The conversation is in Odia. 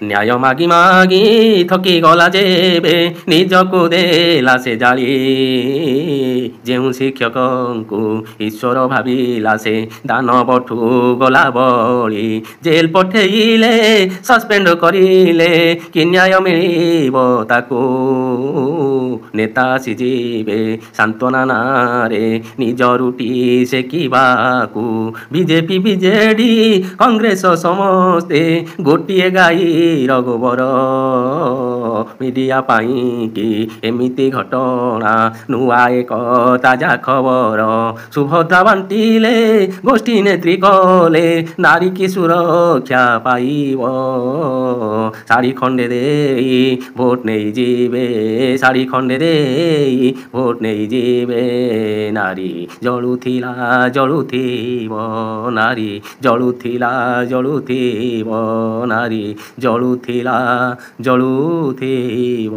ନ୍ୟାୟ ମାଗି ମାଗି ଥକି ଗଲା ଯେବେ ନିଜକୁ ଦେଲା ସେ ଜାଳି। ଯେଉଁ ଶିକ୍ଷକଙ୍କୁ ଈଶ୍ୱର ଭାବିଲା ସେ ଦାନବଠୁ ଗଲା ବଳି। ଜେଲ ପଠେଇଲେ ସସ୍ପେଣ୍ଡ କରିଲେ କି ନ୍ୟାୟ ମିଳିବ ତାକୁ। ନେତା ଆସିଯିବେ ସାନ୍ତ୍ୱନା ନାଁରେ ନିଜ ରୁଟି ସେକିବାକୁ। ବିଜେପି ବିଜେଡି କଂଗ୍ରେସ ସମସ୍ତେ ଗୋଟିଏ ଗାଈର ଗୋବର। ମିଡ଼ିଆ ପାଇଁକି ଏମିତି ଘଟଣା ନୂଆ ଏକ ତାଜା ଖବର। ସୁଭଦ୍ରା ବାଣ୍ଟିଲେ ଗୋଷ୍ଠୀ ନେତ୍ରୀ କଲେ ନାରୀ କି ସୁରକ୍ଷା ପାଇବ। ଶାଢ଼ୀ ଖଣ୍ଡେ ଦେଇ ଭୋଟ ନେଇଯିବେ, ଶାଢ଼ୀ ଖଣ୍ଡେ ଦେଇ ଭୋଟ ନେଇଯିବେ। ନାରୀ ଜଳୁଥିଲା ଜଳୁଥିବ, ନାରୀ ଜଳୁଥିଲା ଜଳୁଥିବ, ନାରୀ ଜଳୁଥିଲା ଜଳୁଥିବ।